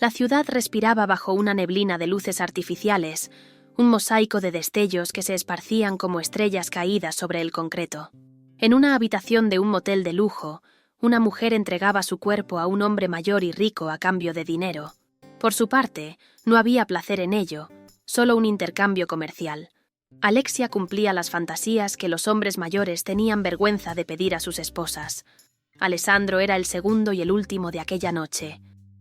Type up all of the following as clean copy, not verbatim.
La ciudad respiraba bajo una neblina de luces artificiales, un mosaico de destellos que se esparcían como estrellas caídas sobre el concreto. En una habitación de un motel de lujo, una mujer entregaba su cuerpo a un hombre mayor y rico a cambio de dinero. Por su parte, no había placer en ello, solo un intercambio comercial. Alexia cumplía las fantasías que los hombres mayores tenían vergüenza de pedir a sus esposas. Alessandro era el segundo y el último de aquella noche.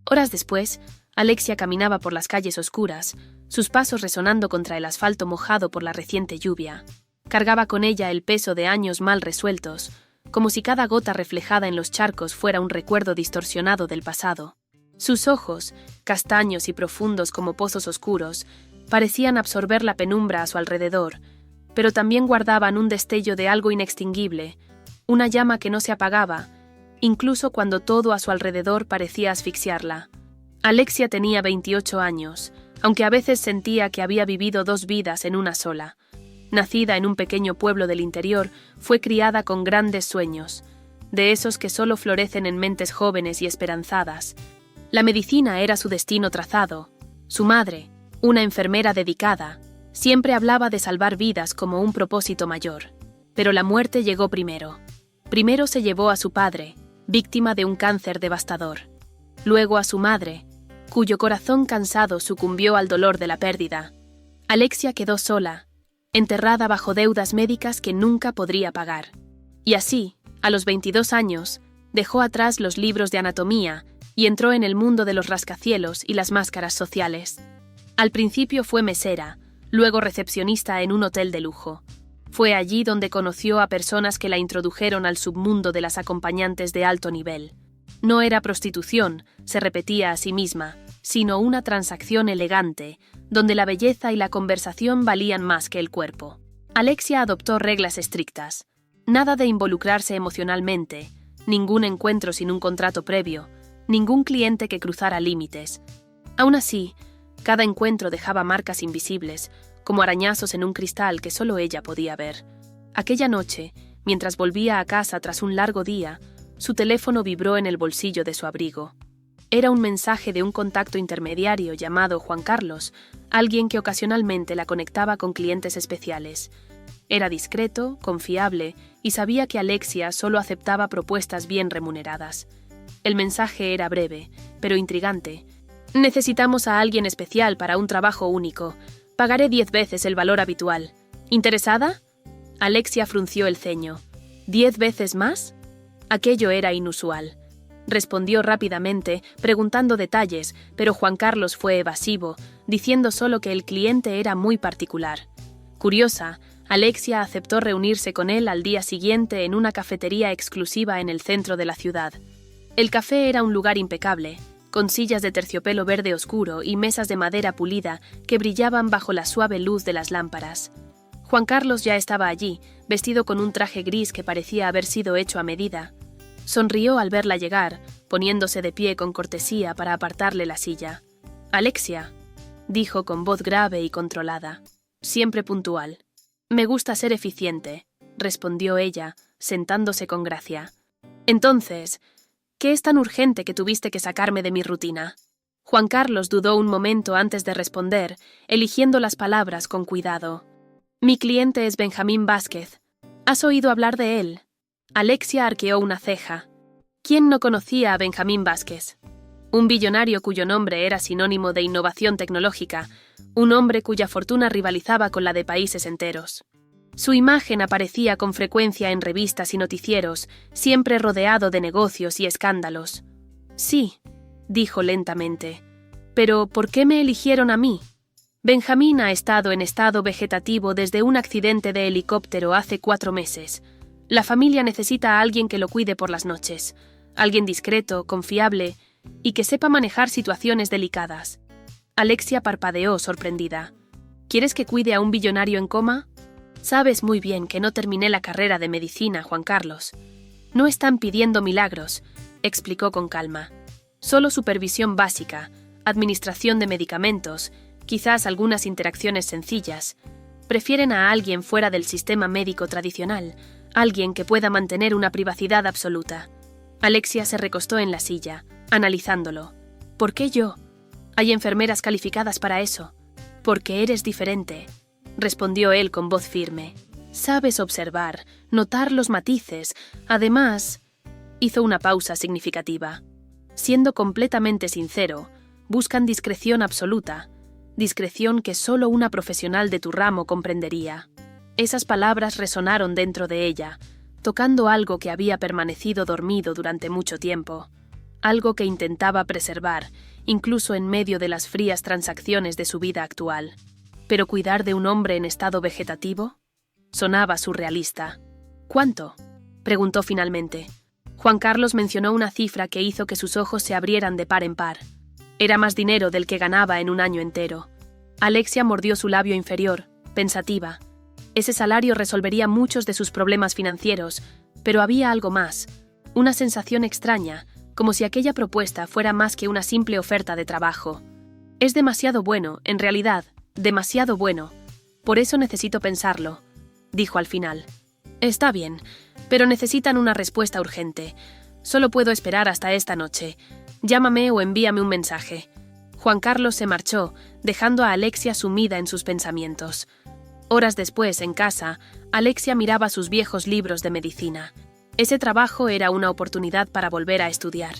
Horas después, Alexia caminaba por las calles oscuras, sus pasos resonando contra el asfalto mojado por la reciente lluvia. Cargaba con ella el peso de años mal resueltos, como si cada gota reflejada en los charcos fuera un recuerdo distorsionado del pasado. Sus ojos, castaños y profundos como pozos oscuros, parecían absorber la penumbra a su alrededor, pero también guardaban un destello de algo inextinguible, una llama que no se apagaba, incluso cuando todo a su alrededor parecía asfixiarla. Alexia tenía 28 años, aunque a veces sentía que había vivido 2 vidas en una sola. Nacida en un pequeño pueblo del interior, fue criada con grandes sueños, de esos que solo florecen en mentes jóvenes y esperanzadas. La medicina era su destino trazado. Su madre, una enfermera dedicada, siempre hablaba de salvar vidas como un propósito mayor. Pero la muerte llegó primero. Primero se llevó a su padre, víctima de un cáncer devastador. Luego a su madre, cuyo corazón cansado sucumbió al dolor de la pérdida. Alexia quedó sola, enterrada bajo deudas médicas que nunca podría pagar. Y así, a los 22 años, dejó atrás los libros de anatomía y entró en el mundo de los rascacielos y las máscaras sociales. Al principio fue mesera, luego recepcionista en un hotel de lujo. Fue allí donde conoció a personas que la introdujeron al submundo de las acompañantes de alto nivel. No era prostitución, se repetía a sí misma, sino una transacción elegante, donde la belleza y la conversación valían más que el cuerpo. Alexia adoptó reglas estrictas. Nada de involucrarse emocionalmente, ningún encuentro sin un contrato previo, ningún cliente que cruzara límites. Aún así, cada encuentro dejaba marcas invisibles, como arañazos en un cristal que solo ella podía ver. Aquella noche, mientras volvía a casa tras un largo día, su teléfono vibró en el bolsillo de su abrigo. Era un mensaje de un contacto intermediario llamado Juan Carlos, alguien que ocasionalmente la conectaba con clientes especiales. Era discreto, confiable y sabía que Alexia solo aceptaba propuestas bien remuneradas. El mensaje era breve, pero intrigante. «Necesitamos a alguien especial para un trabajo único. Pagaré 10 veces el valor habitual. ¿Interesada?» Alexia frunció el ceño. ¿10 veces más? Aquello era inusual. Respondió rápidamente, preguntando detalles, pero Juan Carlos fue evasivo, diciendo solo que el cliente era muy particular. Curiosa, Alexia aceptó reunirse con él al día siguiente en una cafetería exclusiva en el centro de la ciudad. El café era un lugar impecable, con sillas de terciopelo verde oscuro y mesas de madera pulida que brillaban bajo la suave luz de las lámparas. Juan Carlos ya estaba allí, vestido con un traje gris que parecía haber sido hecho a medida. Sonrió al verla llegar, poniéndose de pie con cortesía para apartarle la silla. «Alexia», dijo con voz grave y controlada, siempre puntual. «Me gusta ser eficiente», respondió ella, sentándose con gracia. «Entonces, ¿qué es tan urgente que tuviste que sacarme de mi rutina?» Juan Carlos dudó un momento antes de responder, eligiendo las palabras con cuidado. «Mi cliente es Benjamín Vázquez. ¿Has oído hablar de él?» Alexia arqueó una ceja. ¿Quién no conocía a Benjamín Vázquez? Un billonario cuyo nombre era sinónimo de innovación tecnológica, un hombre cuya fortuna rivalizaba con la de países enteros. Su imagen aparecía con frecuencia en revistas y noticieros, siempre rodeado de negocios y escándalos. «Sí», dijo lentamente. «Pero ¿por qué me eligieron a mí?» Benjamín ha estado en estado vegetativo desde un accidente de helicóptero hace 4 meses. La familia necesita a alguien que lo cuide por las noches, alguien discreto, confiable y que sepa manejar situaciones delicadas. Alexia parpadeó sorprendida. ¿Quieres que cuide a un billonario en coma? Sabes muy bien que no terminé la carrera de medicina, Juan Carlos. No están pidiendo milagros, explicó con calma. Solo supervisión básica, administración de medicamentos, quizás algunas interacciones sencillas. Prefieren a alguien fuera del sistema médico tradicional, alguien que pueda mantener una privacidad absoluta. Alexia se recostó en la silla, analizándolo. ¿Por qué yo? Hay enfermeras calificadas para eso. Porque eres diferente, respondió él con voz firme. Sabes observar, notar los matices. Además, hizo una pausa significativa. Siendo completamente sincero, buscan discreción absoluta, discreción que solo una profesional de tu ramo comprendería. Esas palabras resonaron dentro de ella, tocando algo que había permanecido dormido durante mucho tiempo, algo que intentaba preservar, incluso en medio de las frías transacciones de su vida actual. ¿Pero cuidar de un hombre en estado vegetativo? Sonaba surrealista. ¿Cuánto?, preguntó finalmente. Juan Carlos mencionó una cifra que hizo que sus ojos se abrieran de par en par. Era más dinero del que ganaba en un año entero. Alexia mordió su labio inferior, pensativa. Ese salario resolvería muchos de sus problemas financieros, pero había algo más, una sensación extraña, como si aquella propuesta fuera más que una simple oferta de trabajo. Es demasiado bueno, en realidad, demasiado bueno. Por eso necesito pensarlo, dijo al final. Está bien, pero necesitan una respuesta urgente. Solo puedo esperar hasta esta noche. Llámame o envíame un mensaje. Juan Carlos se marchó, dejando a Alexia sumida en sus pensamientos. Horas después, en casa, Alexia miraba sus viejos libros de medicina. Ese trabajo era una oportunidad para volver a estudiar,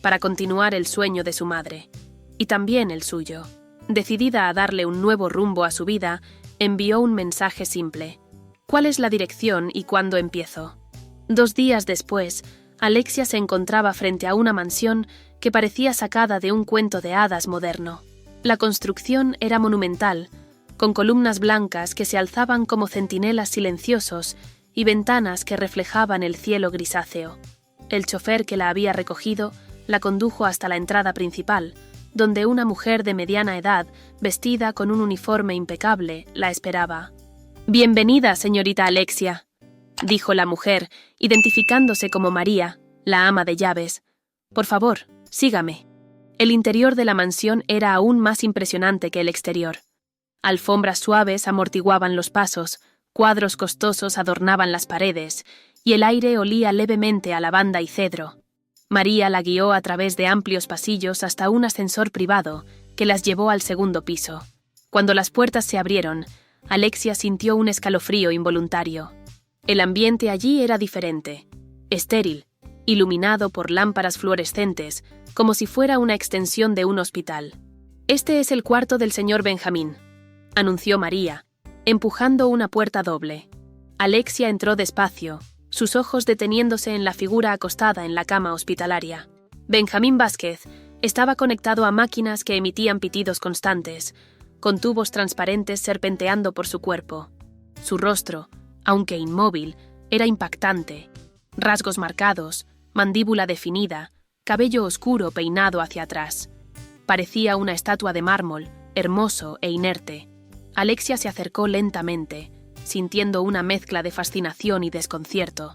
para continuar el sueño de su madre. Y también el suyo. Decidida a darle un nuevo rumbo a su vida, envió un mensaje simple. ¿Cuál es la dirección y cuándo empiezo? 2 días después, Alexia se encontraba frente a una mansión que parecía sacada de un cuento de hadas moderno. La construcción era monumental, con columnas blancas que se alzaban como centinelas silenciosos y ventanas que reflejaban el cielo grisáceo. El chofer que la había recogido la condujo hasta la entrada principal, donde una mujer de mediana edad, vestida con un uniforme impecable, la esperaba. «Bienvenida, señorita Alexia», dijo la mujer, identificándose como María, la ama de llaves. «Por favor, sígame». El interior de la mansión era aún más impresionante que el exterior. Alfombras suaves amortiguaban los pasos, cuadros costosos adornaban las paredes, y el aire olía levemente a lavanda y cedro. María la guió a través de amplios pasillos hasta un ascensor privado que las llevó al 2.º piso. Cuando las puertas se abrieron, Alexia sintió un escalofrío involuntario. El ambiente allí era diferente, estéril, iluminado por lámparas fluorescentes, como si fuera una extensión de un hospital. «Este es el cuarto del señor Benjamín», anunció María, empujando una puerta doble. Alexia entró despacio, sus ojos deteniéndose en la figura acostada en la cama hospitalaria. Benjamín Vázquez estaba conectado a máquinas que emitían pitidos constantes, con tubos transparentes serpenteando por su cuerpo. Su rostro, aunque inmóvil, era impactante. Rasgos marcados, mandíbula definida, cabello oscuro peinado hacia atrás. Parecía una estatua de mármol, hermoso e inerte. Alexia se acercó lentamente, sintiendo una mezcla de fascinación y desconcierto.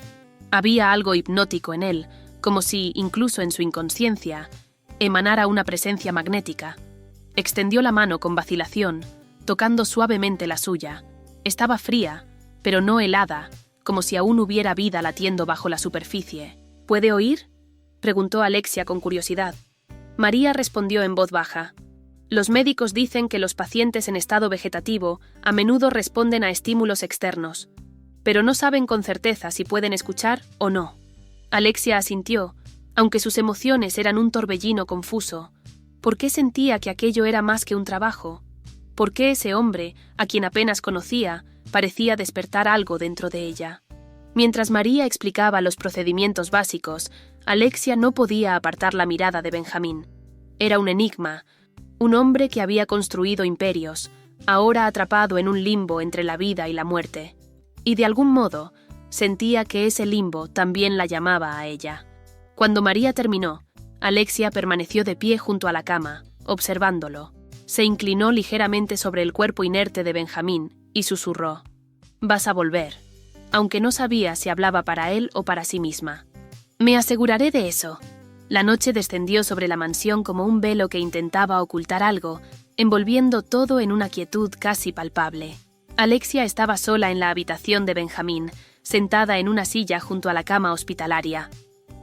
Había algo hipnótico en él, como si, incluso en su inconsciencia, emanara una presencia magnética. Extendió la mano con vacilación, tocando suavemente la suya. Estaba fría, pero no helada, como si aún hubiera vida latiendo bajo la superficie. «¿Puede oír?», preguntó Alexia con curiosidad. María respondió en voz baja. «Los médicos dicen que los pacientes en estado vegetativo a menudo responden a estímulos externos, pero no saben con certeza si pueden escuchar o no». Alexia asintió, aunque sus emociones eran un torbellino confuso. ¿Por qué sentía que aquello era más que un trabajo? ¿Por qué ese hombre, a quien apenas conocía, parecía despertar algo dentro de ella? Mientras María explicaba los procedimientos básicos, Alexia no podía apartar la mirada de Benjamín. Era un enigma, un hombre que había construido imperios, ahora atrapado en un limbo entre la vida y la muerte. Y de algún modo, sentía que ese limbo también la llamaba a ella. Cuando María terminó, Alexia permaneció de pie junto a la cama, observándolo. Se inclinó ligeramente sobre el cuerpo inerte de Benjamín y susurró: «Vas a volver», aunque no sabía si hablaba para él o para sí misma. «Me aseguraré de eso». La noche descendió sobre la mansión como un velo que intentaba ocultar algo, envolviendo todo en una quietud casi palpable. Alexia estaba sola en la habitación de Benjamín, sentada en una silla junto a la cama hospitalaria.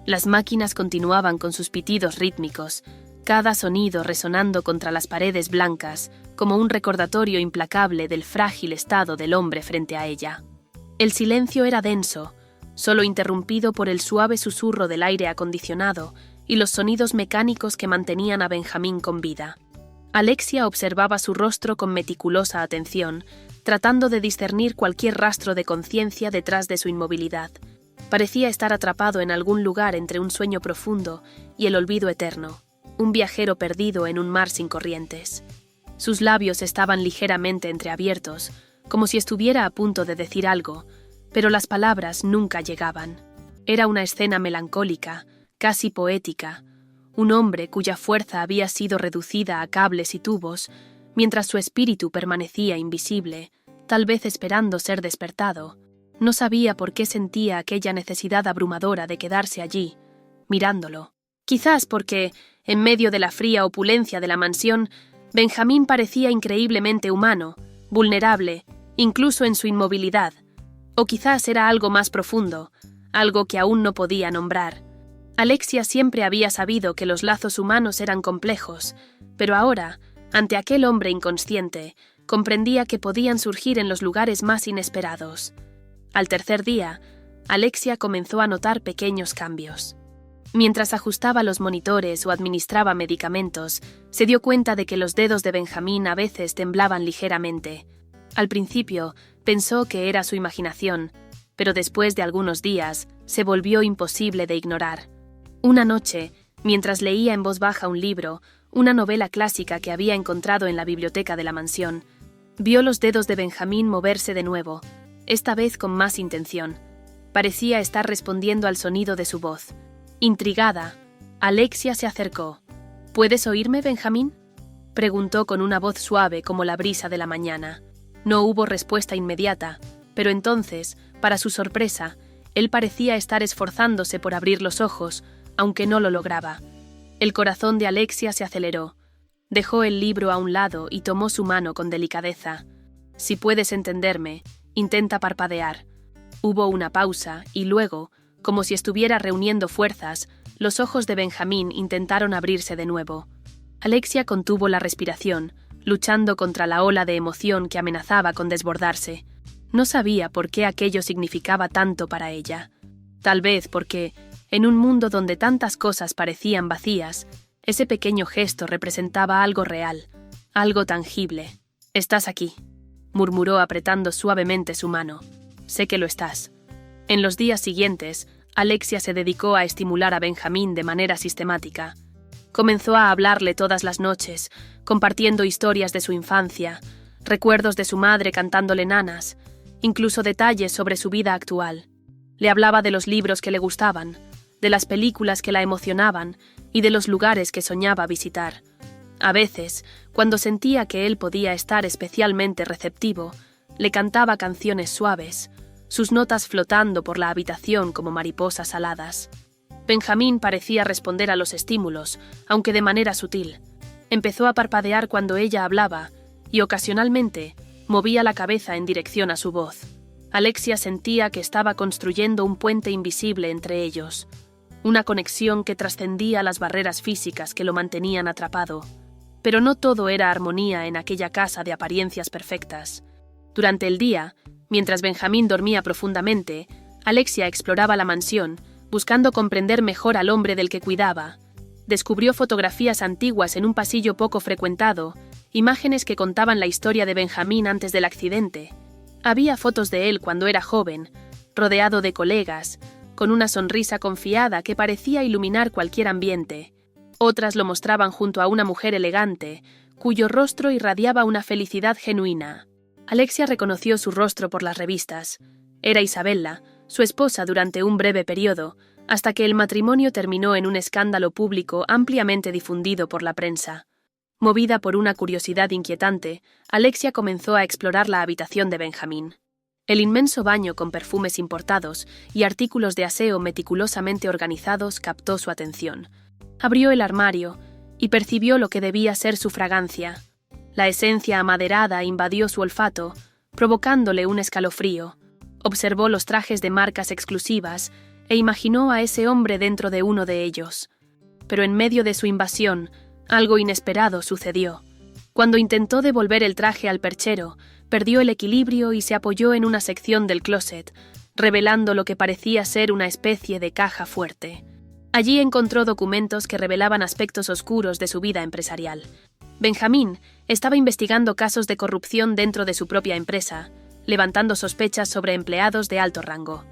Las máquinas continuaban con sus pitidos rítmicos, cada sonido resonando contra las paredes blancas como un recordatorio implacable del frágil estado del hombre frente a ella. El silencio era denso, solo interrumpido por el suave susurro del aire acondicionado y los sonidos mecánicos que mantenían a Benjamín con vida. Alexia observaba su rostro con meticulosa atención, tratando de discernir cualquier rastro de conciencia detrás de su inmovilidad. Parecía estar atrapado en algún lugar entre un sueño profundo y el olvido eterno, un viajero perdido en un mar sin corrientes. Sus labios estaban ligeramente entreabiertos, como si estuviera a punto de decir algo, pero las palabras nunca llegaban. Era una escena melancólica, casi poética, un hombre cuya fuerza había sido reducida a cables y tubos, mientras su espíritu permanecía invisible, tal vez esperando ser despertado. No sabía por qué sentía aquella necesidad abrumadora de quedarse allí, mirándolo. Quizás porque, en medio de la fría opulencia de la mansión, Benjamín parecía increíblemente humano, vulnerable, incluso en su inmovilidad. O quizás era algo más profundo, algo que aún no podía nombrar. Alexia siempre había sabido que los lazos humanos eran complejos, pero ahora, ante aquel hombre inconsciente, comprendía que podían surgir en los lugares más inesperados. Al tercer día, Alexia comenzó a notar pequeños cambios. Mientras ajustaba los monitores o administraba medicamentos, se dio cuenta de que los dedos de Benjamín a veces temblaban ligeramente. Al principio, pensó que era su imaginación, pero después de algunos días, se volvió imposible de ignorar. Una noche, mientras leía en voz baja un libro, una novela clásica que había encontrado en la biblioteca de la mansión, vio los dedos de Benjamín moverse de nuevo, esta vez con más intención. Parecía estar respondiendo al sonido de su voz. Intrigada, Alexia se acercó. «¿Puedes oírme, Benjamín?», preguntó con una voz suave como la brisa de la mañana. No hubo respuesta inmediata, pero entonces, para su sorpresa, él parecía estar esforzándose por abrir los ojos, aunque no lo lograba. El corazón de Alexia se aceleró. Dejó el libro a un lado y tomó su mano con delicadeza. «Si puedes entenderme, intenta parpadear». Hubo una pausa y luego, como si estuviera reuniendo fuerzas, los ojos de Benjamín intentaron abrirse de nuevo. Alexia contuvo la respiración, luchando contra la ola de emoción que amenazaba con desbordarse. No sabía por qué aquello significaba tanto para ella. Tal vez porque, en un mundo donde tantas cosas parecían vacías, ese pequeño gesto representaba algo real, algo tangible. «Estás aquí», murmuró apretando suavemente su mano. «Sé que lo estás». En los días siguientes, Alexia se dedicó a estimular a Benjamín de manera sistemática. Comenzó a hablarle todas las noches, compartiendo historias de su infancia, recuerdos de su madre cantándole nanas, incluso detalles sobre su vida actual. Le hablaba de los libros que le gustaban, de las películas que la emocionaban y de los lugares que soñaba visitar. A veces, cuando sentía que él podía estar especialmente receptivo, le cantaba canciones suaves, sus notas flotando por la habitación como mariposas aladas. Benjamín parecía responder a los estímulos, aunque de manera sutil. Empezó a parpadear cuando ella hablaba y, ocasionalmente, movía la cabeza en dirección a su voz. Alexia sentía que estaba construyendo un puente invisible entre ellos, una conexión que trascendía las barreras físicas que lo mantenían atrapado. Pero no todo era armonía en aquella casa de apariencias perfectas. Durante el día, mientras Benjamín dormía profundamente, Alexia exploraba la mansión, buscando comprender mejor al hombre del que cuidaba. Descubrió fotografías antiguas en un pasillo poco frecuentado, imágenes que contaban la historia de Benjamín antes del accidente. Había fotos de él cuando era joven, rodeado de colegas, con una sonrisa confiada que parecía iluminar cualquier ambiente. Otras lo mostraban junto a una mujer elegante, cuyo rostro irradiaba una felicidad genuina. Alexia reconoció su rostro por las revistas. Era Isabella, su esposa durante un breve periodo, hasta que el matrimonio terminó en un escándalo público ampliamente difundido por la prensa. Movida por una curiosidad inquietante, Alexia comenzó a explorar la habitación de Benjamín. El inmenso baño con perfumes importados y artículos de aseo meticulosamente organizados captó su atención. Abrió el armario y percibió lo que debía ser su fragancia. La esencia amaderada invadió su olfato, provocándole un escalofrío. Observó los trajes de marcas exclusivas e imaginó a ese hombre dentro de uno de ellos. Pero en medio de su invasión, Algo inesperado sucedió. Cuando intentó devolver el traje al perchero, perdió el equilibrio y se apoyó en una sección del closet, revelando lo que parecía ser una especie de caja fuerte. Allí encontró documentos que revelaban aspectos oscuros de su vida empresarial. Benjamín estaba investigando casos de corrupción dentro de su propia empresa, levantando sospechas sobre empleados de alto rango.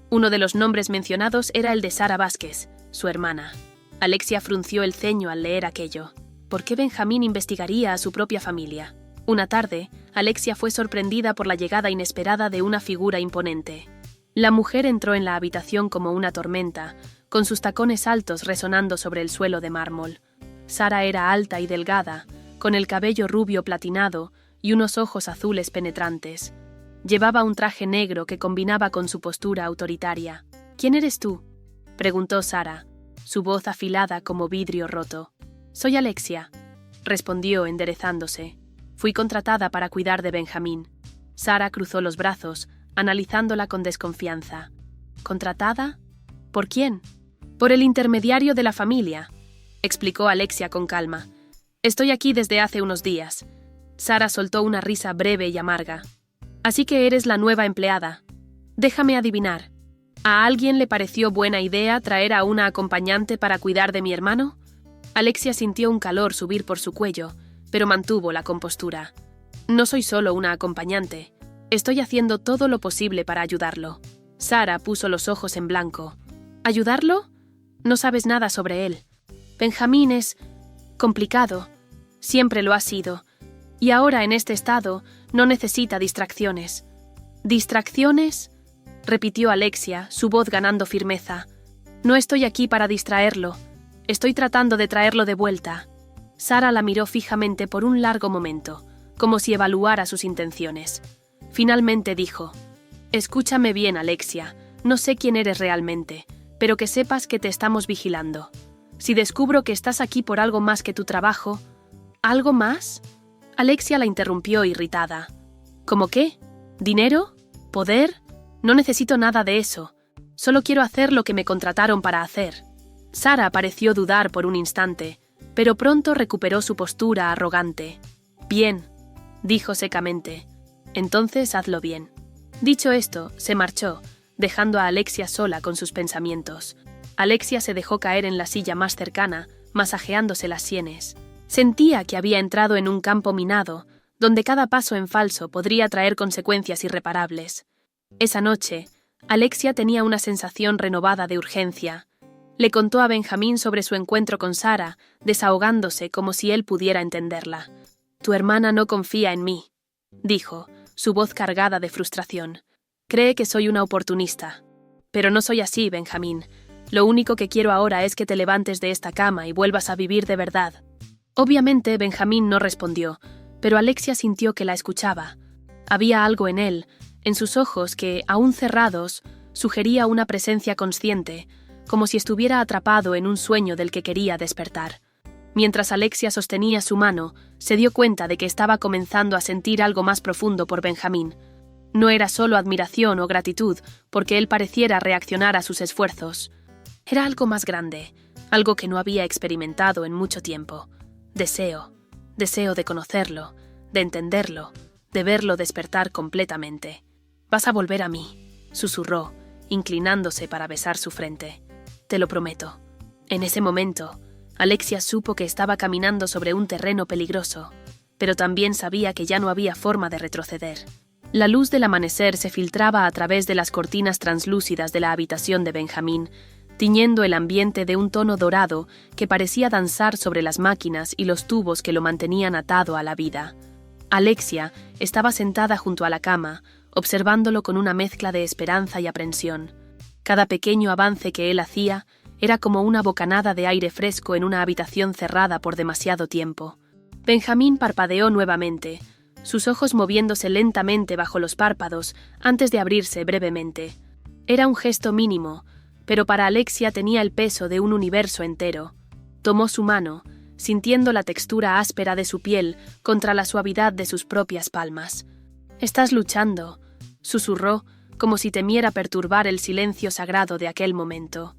Uno de los nombres mencionados era el de Sara Vázquez, su hermana. Alexia frunció el ceño al leer aquello. ¿Por qué Benjamín investigaría a su propia familia? Una tarde, Alexia fue sorprendida por la llegada inesperada de una figura imponente. La mujer entró en la habitación como una tormenta, con sus tacones altos resonando sobre el suelo de mármol. Sara era alta y delgada, con el cabello rubio platinado y unos ojos azules penetrantes. Llevaba un traje negro que combinaba con su postura autoritaria. «¿Quién eres tú?», preguntó Sara, su voz afilada como vidrio roto. «Soy Alexia», respondió enderezándose. «Fui contratada para cuidar de Benjamín». Sara cruzó los brazos, analizándola con desconfianza. «¿Contratada? ¿Por quién?» «Por el intermediario de la familia», explicó Alexia con calma. «Estoy aquí desde hace unos días». Sara soltó una risa breve y amarga. «Así que eres la nueva empleada. Déjame adivinar. ¿A alguien le pareció buena idea traer a una acompañante para cuidar de mi hermano?» Alexia sintió un calor subir por su cuello, pero mantuvo la compostura. «No soy solo una acompañante. Estoy haciendo todo lo posible para ayudarlo». Sara puso los ojos en blanco. ¿Ayudarlo? No sabes nada sobre él. Benjamín es complicado. Siempre lo ha sido. Y ahora, en este estado, no necesita distracciones. ¿Distracciones?, repitió Alexia, su voz ganando firmeza. «No estoy aquí para distraerlo. Estoy tratando de traerlo de vuelta». Sara la miró fijamente por un largo momento, como si evaluara sus intenciones. Finalmente dijo: «Escúchame bien, Alexia. No sé quién eres realmente, pero que sepas que te estamos vigilando. Si descubro que estás aquí por algo más que tu trabajo...» «¿Algo más?», Alexia la interrumpió irritada. ¿Cómo qué? ¿Dinero? ¿Poder? No necesito nada de eso. Solo quiero hacer lo que me contrataron para hacer». Sara pareció dudar por un instante, pero pronto recuperó su postura arrogante. «Bien», dijo secamente. «Entonces hazlo bien». Dicho esto, se marchó, dejando a Alexia sola con sus pensamientos. Alexia se dejó caer en la silla más cercana, masajeándose las sienes. Sentía que había entrado en un campo minado, donde cada paso en falso podría traer consecuencias irreparables. Esa noche, Alexia tenía una sensación renovada de urgencia. Le contó a Benjamín sobre su encuentro con Sara, desahogándose como si él pudiera entenderla. «Tu hermana no confía en mí», dijo, su voz cargada de frustración. «Cree que soy una oportunista. Pero no soy así, Benjamín. Lo único que quiero ahora es que te levantes de esta cama y vuelvas a vivir de verdad». Obviamente, Benjamín no respondió, pero Alexia sintió que la escuchaba. Había algo en él, en sus ojos que, aún cerrados, sugería una presencia consciente, como si estuviera atrapado en un sueño del que quería despertar. Mientras Alexia sostenía su mano, se dio cuenta de que estaba comenzando a sentir algo más profundo por Benjamín. No era solo admiración o gratitud porque él pareciera reaccionar a sus esfuerzos. Era algo más grande, algo que no había experimentado en mucho tiempo. Deseo de conocerlo, de entenderlo, de verlo despertar completamente. «Vas a volver a mí», susurró, inclinándose para besar su frente. «Te lo prometo». En ese momento, Alexia supo que estaba caminando sobre un terreno peligroso, pero también sabía que ya no había forma de retroceder. La luz del amanecer se filtraba a través de las cortinas translúcidas de la habitación de Benjamín, tiñendo el ambiente de un tono dorado que parecía danzar sobre las máquinas y los tubos que lo mantenían atado a la vida. Alexia estaba sentada junto a la cama, observándolo con una mezcla de esperanza y aprensión. Cada pequeño avance que él hacía era como una bocanada de aire fresco en una habitación cerrada por demasiado tiempo. Benjamín parpadeó nuevamente, sus ojos moviéndose lentamente bajo los párpados antes de abrirse brevemente. Era un gesto mínimo, pero para Alexia tenía el peso de un universo entero. Tomó su mano, sintiendo la textura áspera de su piel contra la suavidad de sus propias palmas. «Estás luchando», susurró, como si temiera perturbar el silencio sagrado de aquel momento.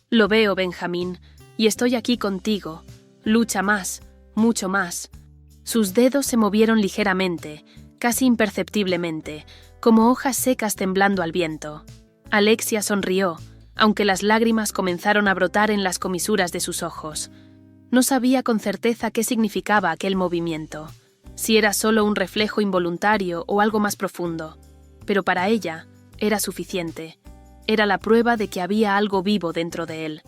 «Lo veo, Benjamín, y estoy aquí contigo. Lucha más, mucho más. Sus dedos se movieron ligeramente, casi imperceptiblemente, como hojas secas temblando al viento. Alexia sonrió, aunque las lágrimas comenzaron a brotar en las comisuras de sus ojos. No sabía con certeza qué significaba aquel movimiento, si era solo un reflejo involuntario o algo más profundo, pero para ella era suficiente. Era la prueba de que había algo vivo dentro de él,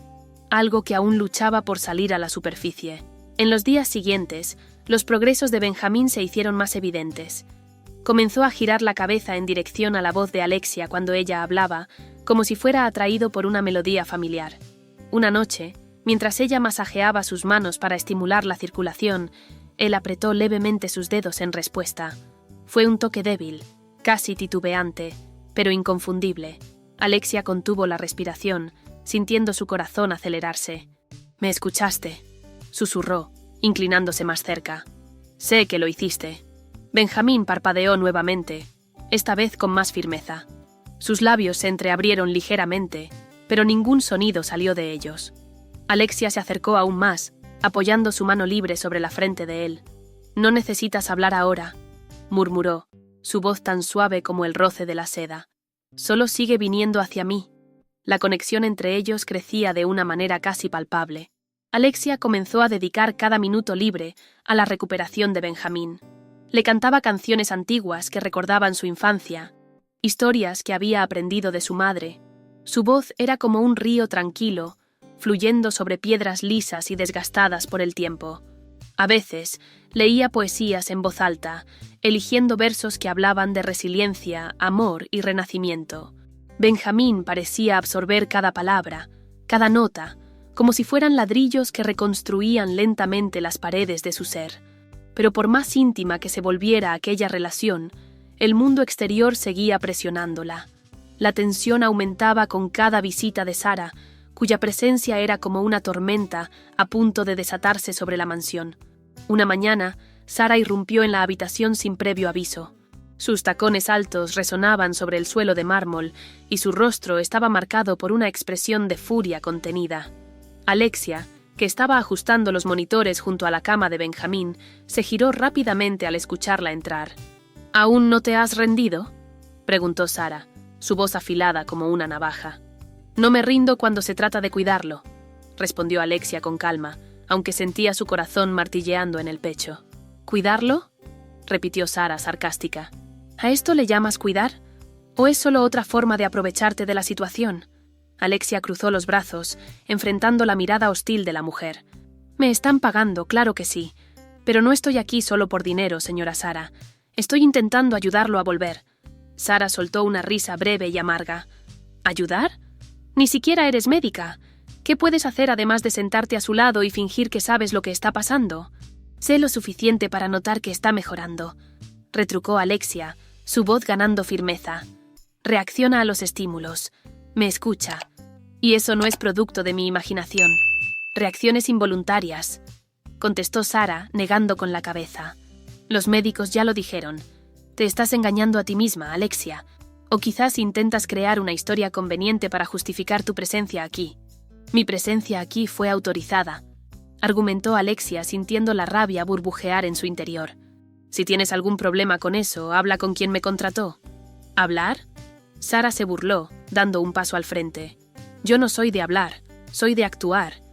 algo que aún luchaba por salir a la superficie. En los días siguientes, los progresos de Benjamín se hicieron más evidentes. Comenzó a girar la cabeza en dirección a la voz de Alexia cuando ella hablaba, como si fuera atraído por una melodía familiar. Una noche, mientras ella masajeaba sus manos para estimular la circulación, él apretó levemente sus dedos en respuesta. Fue un toque débil, casi titubeante, pero inconfundible. Alexia contuvo la respiración, sintiendo su corazón acelerarse. «¿Me escuchaste?», susurró, inclinándose más cerca. «Sé que lo hiciste». Benjamín parpadeó nuevamente, esta vez con más firmeza. Sus labios se entreabrieron ligeramente, pero ningún sonido salió de ellos. Alexia se acercó aún más, apoyando su mano libre sobre la frente de él. «No necesitas hablar ahora», murmuró, su voz tan suave como el roce de la seda. «Solo sigue viniendo hacia mí». La conexión entre ellos crecía de una manera casi palpable. Alexia comenzó a dedicar cada minuto libre a la recuperación de Benjamín. Le cantaba canciones antiguas que recordaban su infancia, historias que había aprendido de su madre. Su voz era como un río tranquilo, fluyendo sobre piedras lisas y desgastadas por el tiempo. A veces, leía poesías en voz alta, eligiendo versos que hablaban de resiliencia, amor y renacimiento. Benjamín parecía absorber cada palabra, cada nota, como si fueran ladrillos que reconstruían lentamente las paredes de su ser. Pero por más íntima que se volviera aquella relación, el mundo exterior seguía presionándola. La tensión aumentaba con cada visita de Sara, cuya presencia era como una tormenta a punto de desatarse sobre la mansión. Una mañana, Sara irrumpió en la habitación sin previo aviso. Sus tacones altos resonaban sobre el suelo de mármol y su rostro estaba marcado por una expresión de furia contenida. Alexia, que estaba ajustando los monitores junto a la cama de Benjamín, se giró rápidamente al escucharla entrar. «¿Aún no te has rendido?», preguntó Sara, su voz afilada como una navaja. «No me rindo cuando se trata de cuidarlo», respondió Alexia con calma, aunque sentía su corazón martilleando en el pecho. «¿Cuidarlo?», repitió Sara sarcástica. «¿A esto le llamas cuidar? ¿O es solo otra forma de aprovecharte de la situación?». Alexia cruzó los brazos, enfrentando la mirada hostil de la mujer. «Me están pagando, claro que sí. Pero no estoy aquí solo por dinero, señora Sara. Estoy intentando ayudarlo a volver». Sara soltó una risa breve y amarga. «¿Ayudar? Ni siquiera eres médica. ¿Qué puedes hacer además de sentarte a su lado y fingir que sabes lo que está pasando? Sé lo suficiente para notar que está mejorando», retrucó Alexia, su voz ganando firmeza. «Reacciona a los estímulos. Me escucha. Y eso no es producto de mi imaginación. Reacciones involuntarias», contestó Sara, negando con la cabeza. «Los médicos ya lo dijeron. Te estás engañando a ti misma, Alexia. O quizás intentas crear una historia conveniente para justificar tu presencia aquí». «Mi presencia aquí fue autorizada», argumentó Alexia sintiendo la rabia burbujear en su interior. «Si tienes algún problema con eso, habla con quien me contrató». «¿Hablar?». Sara se burló, dando un paso al frente. «Yo no soy de hablar, soy de actuar.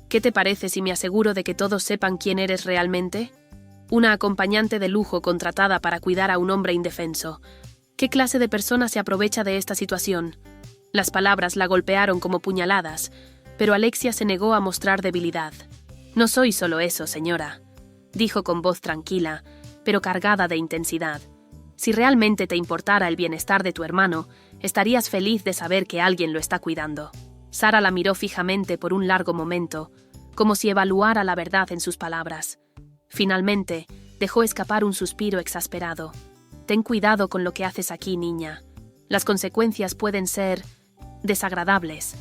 ¿Qué te parece si me aseguro de que todos sepan quién eres realmente? Una acompañante de lujo contratada para cuidar a un hombre indefenso. ¿Qué clase de persona se aprovecha de esta situación?». Las palabras la golpearon como puñaladas, pero Alexia se negó a mostrar debilidad. «No soy solo eso, señora», dijo con voz tranquila, pero cargada de intensidad. «Si realmente te importara el bienestar de tu hermano, estarías feliz de saber que alguien lo está cuidando». Sara la miró fijamente por un largo momento, como si evaluara la verdad en sus palabras. Finalmente, dejó escapar un suspiro exasperado. «Ten cuidado con lo que haces aquí, niña. Las consecuencias pueden ser desagradables».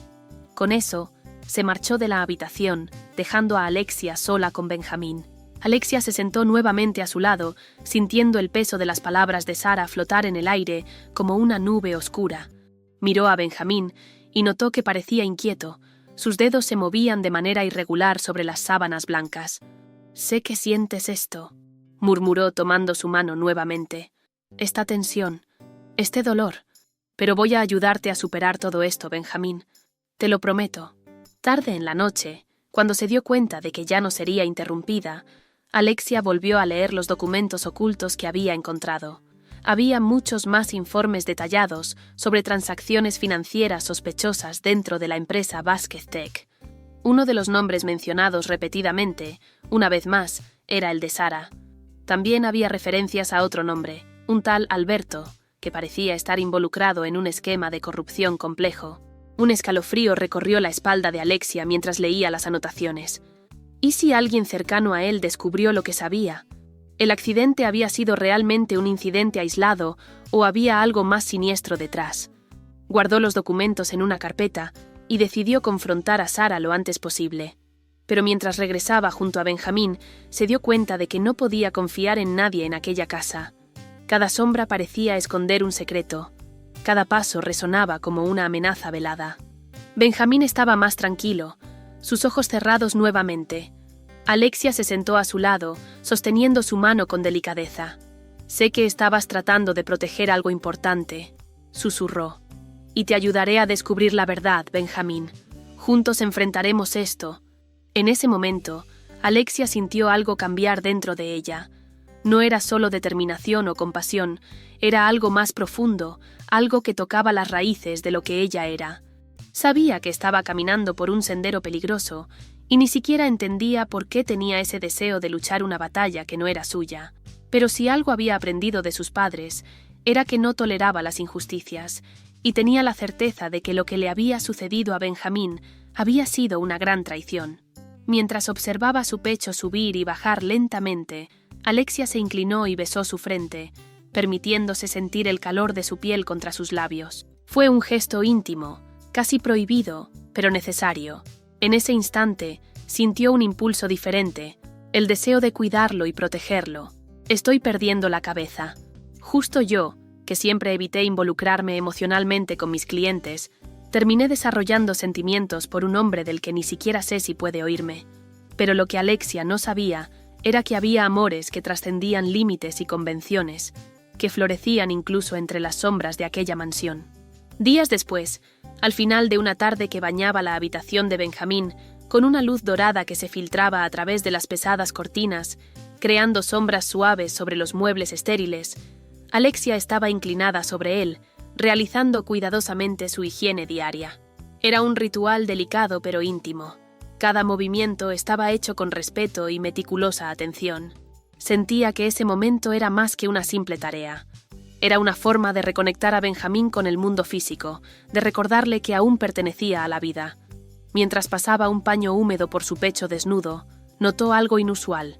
Con eso, se marchó de la habitación, dejando a Alexia sola con Benjamín. Alexia se sentó nuevamente a su lado, sintiendo el peso de las palabras de Sara flotar en el aire como una nube oscura. Miró a Benjamín y notó que parecía inquieto. Sus dedos se movían de manera irregular sobre las sábanas blancas. Sé que sientes esto, murmuró tomando su mano nuevamente. Esta tensión, este dolor. Pero voy a ayudarte a superar todo esto, Benjamín. Te lo prometo. Tarde en la noche, cuando se dio cuenta de que ya no sería interrumpida, Alexia volvió a leer los documentos ocultos que había encontrado. Había muchos más informes detallados sobre transacciones financieras sospechosas dentro de la empresa Vázquez Tech. Uno de los nombres mencionados repetidamente, una vez más, era el de Sara. También había referencias a otro nombre, un tal Alberto, que parecía estar involucrado en un esquema de corrupción complejo. Un escalofrío recorrió la espalda de Alexia mientras leía las anotaciones. ¿Y si alguien cercano a él descubrió lo que sabía? ¿El accidente había sido realmente un incidente aislado o había algo más siniestro detrás? Guardó los documentos en una carpeta y decidió confrontar a Sara lo antes posible. Pero mientras regresaba junto a Benjamín, se dio cuenta de que no podía confiar en nadie en aquella casa. Cada sombra parecía esconder un secreto. Cada paso resonaba como una amenaza velada. Benjamín estaba más tranquilo, sus ojos cerrados nuevamente. Alexia se sentó a su lado, sosteniendo su mano con delicadeza. «Sé que estabas tratando de proteger algo importante», susurró. «Y te ayudaré a descubrir la verdad, Benjamín. Juntos enfrentaremos esto». En ese momento, Alexia sintió algo cambiar dentro de ella. No era solo determinación o compasión, era algo más profundo, algo que tocaba las raíces de lo que ella era. Sabía que estaba caminando por un sendero peligroso, y ni siquiera entendía por qué tenía ese deseo de luchar una batalla que no era suya. Pero si algo había aprendido de sus padres, era que no toleraba las injusticias, y tenía la certeza de que lo que le había sucedido a Benjamín había sido una gran traición. Mientras observaba su pecho subir y bajar lentamente, Alexia se inclinó y besó su frente, permitiéndose sentir el calor de su piel contra sus labios. Fue un gesto íntimo, casi prohibido, pero necesario. En ese instante, sintió un impulso diferente, el deseo de cuidarlo y protegerlo. Estoy perdiendo la cabeza. Justo yo, que siempre evité involucrarme emocionalmente con mis clientes, terminé desarrollando sentimientos por un hombre del que ni siquiera sé si puede oírme. Pero lo que Alexia no sabía era que había amores que trascendían límites y convenciones, que florecían incluso entre las sombras de aquella mansión. Días después, al final de una tarde que bañaba la habitación de Benjamín, con una luz dorada que se filtraba a través de las pesadas cortinas, creando sombras suaves sobre los muebles estériles, Alexia estaba inclinada sobre él, realizando cuidadosamente su higiene diaria. Era un ritual delicado pero íntimo. Cada movimiento estaba hecho con respeto y meticulosa atención. Sentía que ese momento era más que una simple tarea. Era una forma de reconectar a Benjamín con el mundo físico, de recordarle que aún pertenecía a la vida. Mientras pasaba un paño húmedo por su pecho desnudo, notó algo inusual.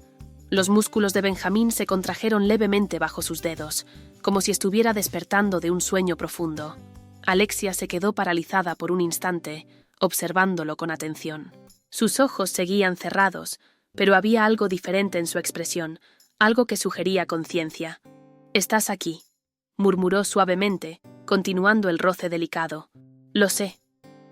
Los músculos de Benjamín se contrajeron levemente bajo sus dedos, como si estuviera despertando de un sueño profundo. Alexia se quedó paralizada por un instante, observándolo con atención. Sus ojos seguían cerrados, pero había algo diferente en su expresión, algo que sugería conciencia. «Estás aquí», murmuró suavemente, continuando el roce delicado. «Lo sé».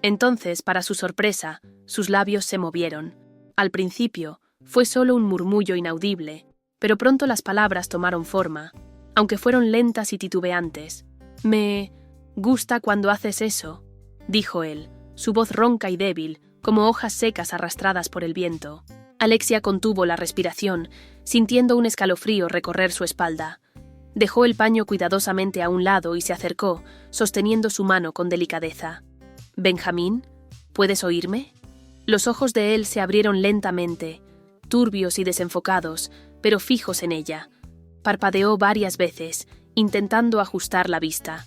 Entonces, para su sorpresa, sus labios se movieron. Al principio, fue solo un murmullo inaudible, pero pronto las palabras tomaron forma, aunque fueron lentas y titubeantes. «Me gusta cuando haces eso», dijo él, su voz ronca y débil, como hojas secas arrastradas por el viento. Alexia contuvo la respiración, sintiendo un escalofrío recorrer su espalda. Dejó el paño cuidadosamente a un lado y se acercó, sosteniendo su mano con delicadeza. «Benjamín, ¿puedes oírme?» Los ojos de él se abrieron lentamente, turbios y desenfocados, pero fijos en ella. Parpadeó varias veces, intentando ajustar la vista.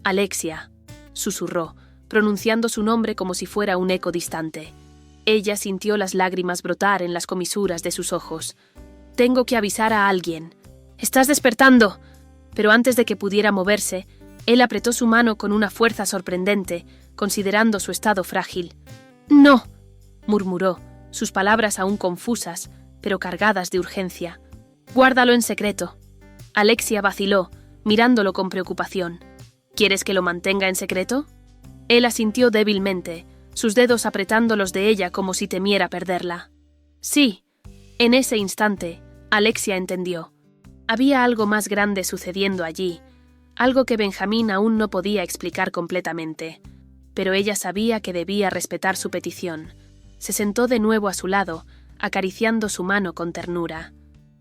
«Alexia», susurró, pronunciando su nombre como si fuera un eco distante. Ella sintió las lágrimas brotar en las comisuras de sus ojos. «Tengo que avisar a alguien». «¡Estás despertando!». Pero antes de que pudiera moverse, él apretó su mano con una fuerza sorprendente, considerando su estado frágil. «No», murmuró, sus palabras aún confusas, pero cargadas de urgencia. «Guárdalo en secreto». Alexia vaciló, mirándolo con preocupación. «¿Quieres que lo mantenga en secreto?». Él asintió débilmente, sus dedos apretando los de ella como si temiera perderla. «Sí», En ese instante, Alexia entendió. Había algo más grande sucediendo allí, algo que Benjamín aún no podía explicar completamente. Pero ella sabía que debía respetar su petición. Se sentó de nuevo a su lado, acariciando su mano con ternura.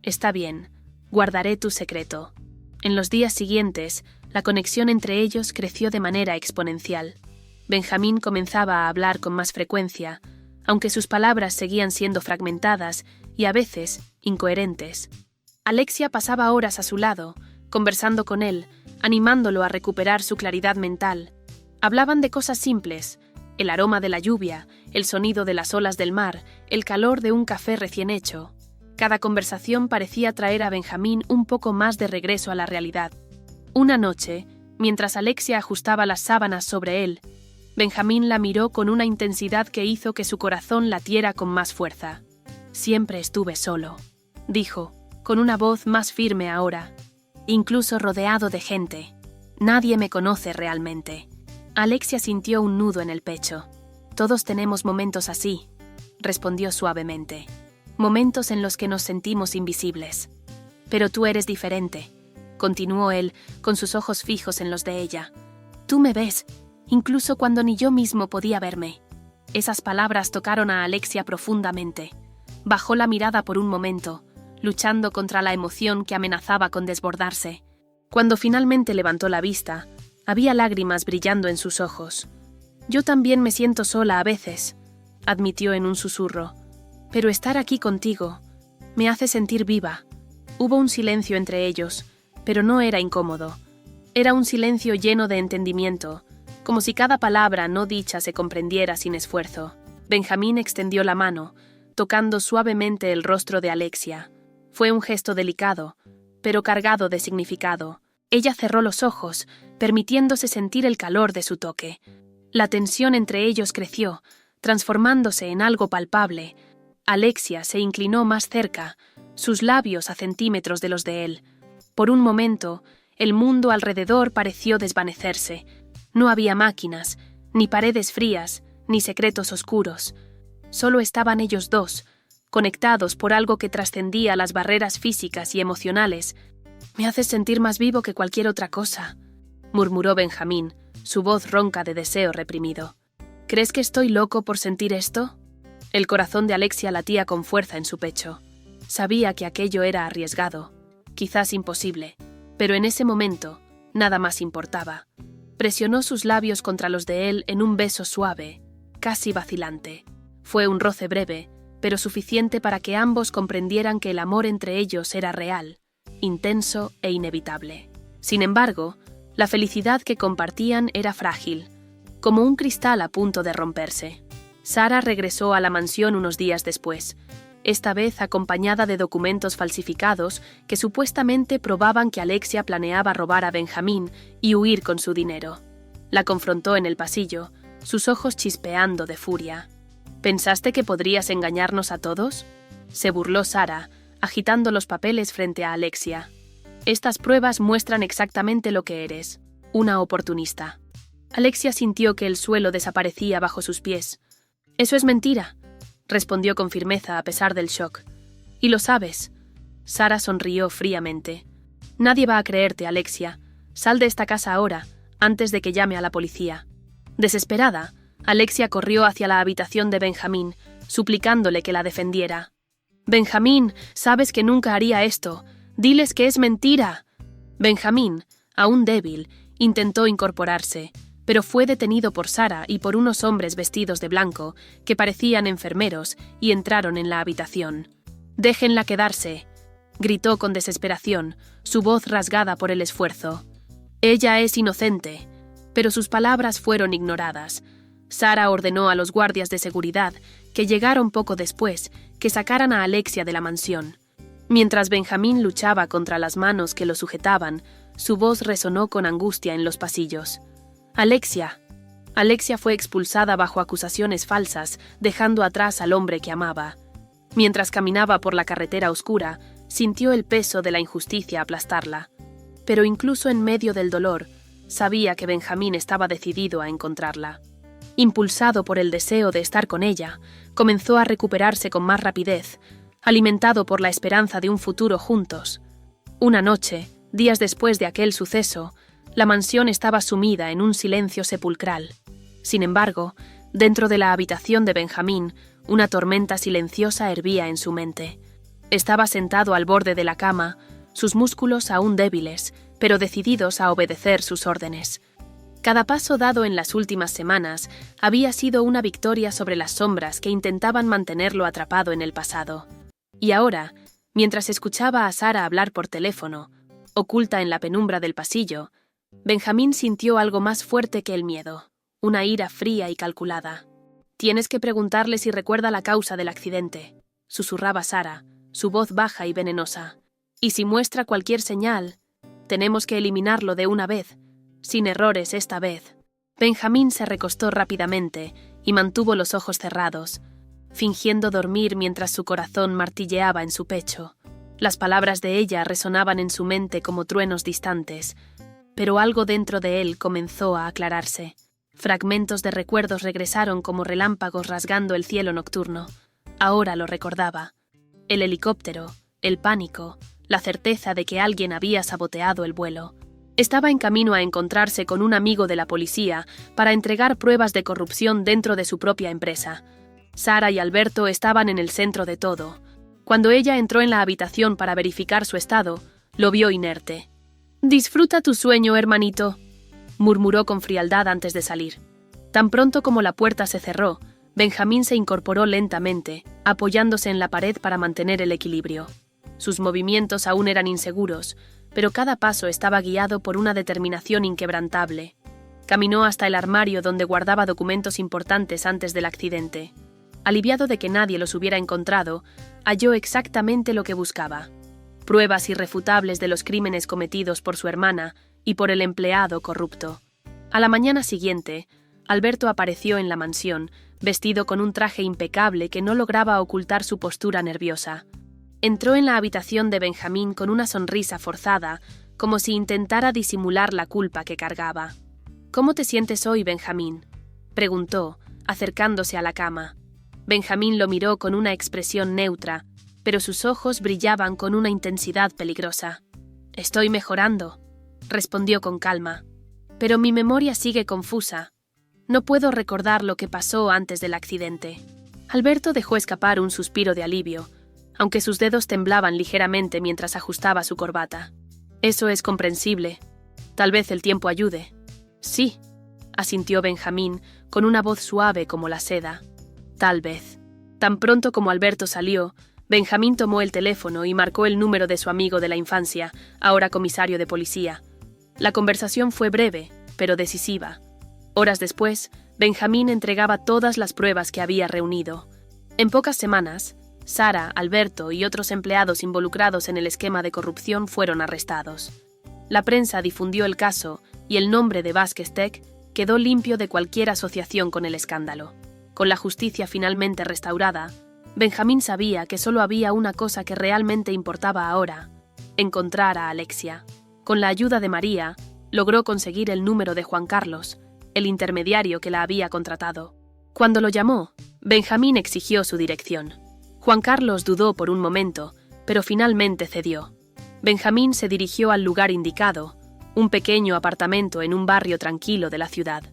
«Está bien, guardaré tu secreto». En los días siguientes, la conexión entre ellos creció de manera exponencial. Benjamín comenzaba a hablar con más frecuencia, aunque sus palabras seguían siendo fragmentadas y a veces incoherentes. Alexia pasaba horas a su lado, conversando con él, animándolo a recuperar su claridad mental. Hablaban de cosas simples: el aroma de la lluvia, el sonido de las olas del mar, el calor de un café recién hecho. Cada conversación parecía traer a Benjamín un poco más de regreso a la realidad. Una noche, mientras Alexia ajustaba las sábanas sobre él, Benjamín la miró con una intensidad que hizo que su corazón latiera con más fuerza. «Siempre estuve solo», dijo, con una voz más firme ahora, «incluso rodeado de gente. Nadie me conoce realmente». Alexia sintió un nudo en el pecho. «Todos tenemos momentos así», respondió suavemente. «Momentos en los que nos sentimos invisibles. Pero tú eres diferente», continuó él, con sus ojos fijos en los de ella. «Tú me ves, incluso cuando ni yo mismo podía verme». Esas palabras tocaron a Alexia profundamente. Bajó la mirada por un momento, luchando contra la emoción que amenazaba con desbordarse. Cuando finalmente levantó la vista, había lágrimas brillando en sus ojos. «Yo también me siento sola a veces», admitió en un susurro. «Pero estar aquí contigo me hace sentir viva». Hubo un silencio entre ellos, pero no era incómodo. Era un silencio lleno de entendimiento, como si cada palabra no dicha se comprendiera sin esfuerzo. Benjamín extendió la mano, tocando suavemente el rostro de Alexia. Fue un gesto delicado, pero cargado de significado. Ella cerró los ojos, permitiéndose sentir el calor de su toque. La tensión entre ellos creció, transformándose en algo palpable. Alexia se inclinó más cerca, sus labios a centímetros de los de él. Por un momento, el mundo alrededor pareció desvanecerse. No había máquinas, ni paredes frías, ni secretos oscuros. Solo estaban ellos dos, conectados por algo que trascendía las barreras físicas y emocionales. «Me haces sentir más vivo que cualquier otra cosa», murmuró Benjamín, su voz ronca de deseo reprimido. «¿Crees que estoy loco por sentir esto?» El corazón de Alexia latía con fuerza en su pecho. Sabía que aquello era arriesgado, quizás imposible, pero en ese momento nada más importaba. Presionó sus labios contra los de él en un beso suave, casi vacilante. Fue un roce breve, pero suficiente para que ambos comprendieran que el amor entre ellos era real, intenso e inevitable. Sin embargo, la felicidad que compartían era frágil, como un cristal a punto de romperse. Sara regresó a la mansión unos días después, esta vez acompañada de documentos falsificados que supuestamente probaban que Alexia planeaba robar a Benjamín y huir con su dinero. La confrontó en el pasillo, sus ojos chispeando de furia. «¿Pensaste que podrías engañarnos a todos?», se burló Sara, agitando los papeles frente a Alexia. «Estas pruebas muestran exactamente lo que eres, una oportunista». Alexia sintió que el suelo desaparecía bajo sus pies. «Eso es mentira», respondió con firmeza a pesar del shock. «Y lo sabes». Sara sonrió fríamente. «Nadie va a creerte, Alexia. Sal de esta casa ahora, antes de que llame a la policía». Desesperada, Alexia corrió hacia la habitación de Benjamín, suplicándole que la defendiera. «Benjamín, sabes que nunca haría esto. Diles que es mentira». Benjamín, aún débil, intentó incorporarse, pero fue detenido por Sara y por unos hombres vestidos de blanco, que parecían enfermeros, y entraron en la habitación. «Déjenla quedarse», gritó con desesperación, su voz rasgada por el esfuerzo. «Ella es inocente». Pero sus palabras fueron ignoradas. Sara ordenó a los guardias de seguridad, que llegaron poco después, que sacaran a Alexia de la mansión. Mientras Benjamín luchaba contra las manos que lo sujetaban, su voz resonó con angustia en los pasillos. «Alexia». Alexia fue expulsada bajo acusaciones falsas, dejando atrás al hombre que amaba. Mientras caminaba por la carretera oscura, sintió el peso de la injusticia aplastarla. Pero incluso en medio del dolor, sabía que Benjamín estaba decidido a encontrarla. Impulsado por el deseo de estar con ella, comenzó a recuperarse con más rapidez. alimentado por la esperanza de un futuro juntos. Una noche, días después de aquel suceso, la mansión estaba sumida en un silencio sepulcral. Sin embargo, dentro de la habitación de Benjamín, una tormenta silenciosa hervía en su mente. Estaba sentado al borde de la cama, sus músculos aún débiles, pero decididos a obedecer sus órdenes. Cada paso dado en las últimas semanas había sido una victoria sobre las sombras que intentaban mantenerlo atrapado en el pasado. Y ahora, mientras escuchaba a Sara hablar por teléfono, oculta en la penumbra del pasillo, Benjamín sintió algo más fuerte que el miedo, una ira fría y calculada. «Tienes que preguntarle si recuerda la causa del accidente», susurraba Sara, su voz baja y venenosa. «Y si muestra cualquier señal, tenemos que eliminarlo de una vez, sin errores esta vez». Benjamín se recostó rápidamente y mantuvo los ojos cerrados, fingiendo dormir mientras su corazón martilleaba en su pecho. Las palabras de ella resonaban en su mente como truenos distantes, pero algo dentro de él comenzó a aclararse. Fragmentos de recuerdos regresaron como relámpagos rasgando el cielo nocturno. Ahora lo recordaba. El helicóptero, el pánico, la certeza de que alguien había saboteado el vuelo. Estaba en camino a encontrarse con un amigo de la policía para entregar pruebas de corrupción dentro de su propia empresa. Sara y Alberto estaban en el centro de todo. Cuando ella entró en la habitación para verificar su estado, lo vio inerte. «Disfruta tu sueño, hermanito», murmuró con frialdad antes de salir. Tan pronto como la puerta se cerró, Benjamín se incorporó lentamente, apoyándose en la pared para mantener el equilibrio. Sus movimientos aún eran inseguros, pero cada paso estaba guiado por una determinación inquebrantable. Caminó hasta el armario donde guardaba documentos importantes antes del accidente. Aliviado de que nadie los hubiera encontrado, halló exactamente lo que buscaba: pruebas irrefutables de los crímenes cometidos por su hermana y por el empleado corrupto. A la mañana siguiente, Alberto apareció en la mansión, vestido con un traje impecable que no lograba ocultar su postura nerviosa. Entró en la habitación de Benjamín con una sonrisa forzada, como si intentara disimular la culpa que cargaba. «¿Cómo te sientes hoy, Benjamín?», preguntó, acercándose a la cama. Benjamín lo miró con una expresión neutra, pero sus ojos brillaban con una intensidad peligrosa. «Estoy mejorando», respondió con calma. «Pero mi memoria sigue confusa. No puedo recordar lo que pasó antes del accidente». Alberto dejó escapar un suspiro de alivio, aunque sus dedos temblaban ligeramente mientras ajustaba su corbata. «Eso es comprensible. Tal vez el tiempo ayude». «Sí», asintió Benjamín, con una voz suave como la seda. «Tal vez». Tan pronto como Alberto salió, Benjamín tomó el teléfono y marcó el número de su amigo de la infancia, ahora comisario de policía. La conversación fue breve, pero decisiva. Horas después, Benjamín entregaba todas las pruebas que había reunido. En pocas semanas, Sara, Alberto y otros empleados involucrados en el esquema de corrupción fueron arrestados. La prensa difundió el caso y el nombre de Vázquez Tech quedó limpio de cualquier asociación con el escándalo. Con la justicia finalmente restaurada, Benjamín sabía que solo había una cosa que realmente importaba ahora: encontrar a Alexia. Con la ayuda de María, logró conseguir el número de Juan Carlos, el intermediario que la había contratado. Cuando lo llamó, Benjamín exigió su dirección. Juan Carlos dudó por un momento, pero finalmente cedió. Benjamín se dirigió al lugar indicado, un pequeño apartamento en un barrio tranquilo de la ciudad.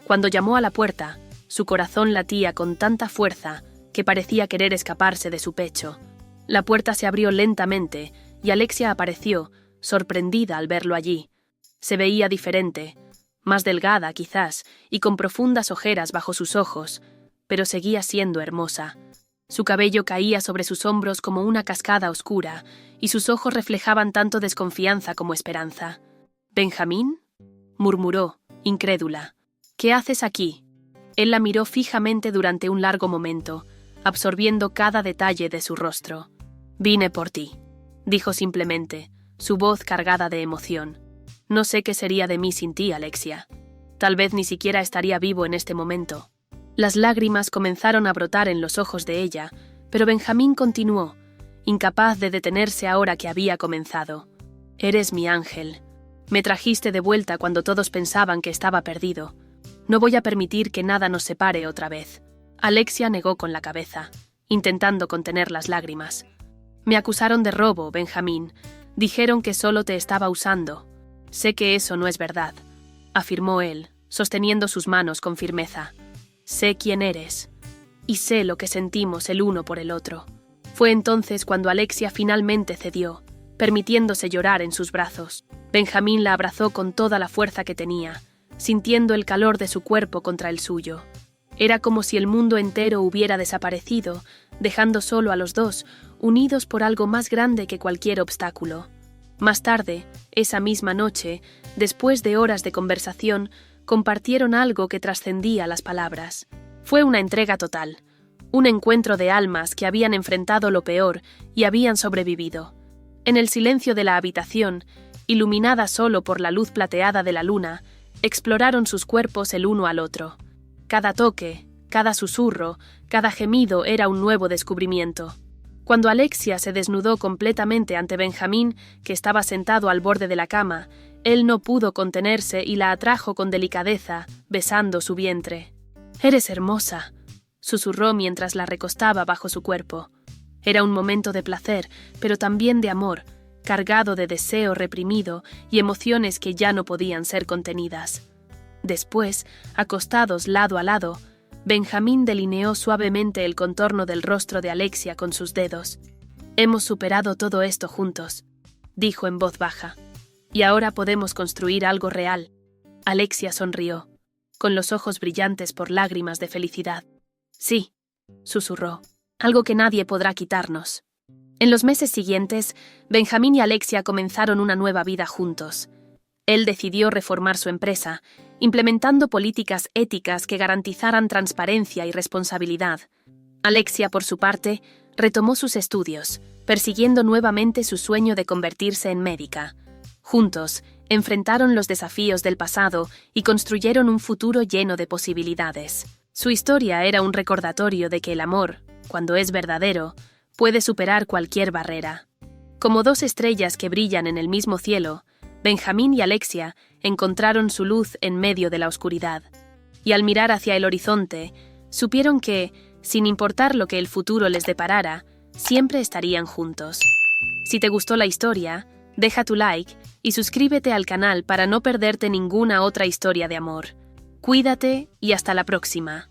Cuando llamó a la puerta, su corazón latía con tanta fuerza que parecía querer escaparse de su pecho. La puerta se abrió lentamente y Alexia apareció, sorprendida al verlo allí. Se veía diferente, más delgada quizás, y con profundas ojeras bajo sus ojos, pero seguía siendo hermosa. Su cabello caía sobre sus hombros como una cascada oscura, y sus ojos reflejaban tanto desconfianza como esperanza. «¿Benjamín?», murmuró, incrédula. «¿Qué haces aquí?». Él la miró fijamente durante un largo momento, absorbiendo cada detalle de su rostro. «Vine por ti», dijo simplemente, su voz cargada de emoción. «No sé qué sería de mí sin ti, Alexia. Tal vez ni siquiera estaría vivo en este momento». Las lágrimas comenzaron a brotar en los ojos de ella, pero Benjamín continuó, incapaz de detenerse ahora que había comenzado. «Eres mi ángel. Me trajiste de vuelta cuando todos pensaban que estaba perdido. No voy a permitir que nada nos separe otra vez». Alexia negó con la cabeza, intentando contener las lágrimas. Me acusaron de robo, Benjamín. Dijeron que solo te estaba usando. Sé que eso no es verdad, afirmó él, sosteniendo sus manos con firmeza. Sé quién eres, y sé lo que sentimos el uno por el otro. Fue entonces cuando Alexia finalmente cedió, permitiéndose llorar en sus brazos. Benjamín la abrazó con toda la fuerza que tenía, sintiendo el calor de su cuerpo contra el suyo. Era como si el mundo entero hubiera desaparecido, dejando solo a los dos, unidos por algo más grande que cualquier obstáculo. Más tarde, esa misma noche, después de horas de conversación, compartieron algo que trascendía las palabras. Fue una entrega total, un encuentro de almas que habían enfrentado lo peor y habían sobrevivido. En el silencio de la habitación, iluminada solo por la luz plateada de la luna, exploraron sus cuerpos el uno al otro. Cada toque, cada susurro, cada gemido era un nuevo descubrimiento. Cuando Alexia se desnudó completamente ante Benjamín, que estaba sentado al borde de la cama, él no pudo contenerse y la atrajo con delicadeza, besando su vientre. «Eres hermosa», susurró mientras la recostaba bajo su cuerpo. Era un momento de placer, pero también de amor, cargado de deseo reprimido y emociones que ya no podían ser contenidas. Después, acostados lado a lado, Benjamín delineó suavemente el contorno del rostro de Alexia con sus dedos. «Hemos superado todo esto juntos», dijo en voz baja. «Y ahora podemos construir algo real». Alexia sonrió, con los ojos brillantes por lágrimas de felicidad. «Sí», susurró, «algo que nadie podrá quitarnos». En los meses siguientes, Benjamín y Alexia comenzaron una nueva vida juntos. Él decidió reformar su empresa, implementando políticas éticas que garantizaran transparencia y responsabilidad. Alexia, por su parte, retomó sus estudios, persiguiendo nuevamente su sueño de convertirse en médica. Juntos, enfrentaron los desafíos del pasado y construyeron un futuro lleno de posibilidades. Su historia era un recordatorio de que el amor, cuando es verdadero, puede superar cualquier barrera. Como dos estrellas que brillan en el mismo cielo, Benjamín y Alexia encontraron su luz en medio de la oscuridad. Y al mirar hacia el horizonte, supieron que, sin importar lo que el futuro les deparara, siempre estarían juntos. Si te gustó la historia, deja tu like y suscríbete al canal para no perderte ninguna otra historia de amor. Cuídate y hasta la próxima.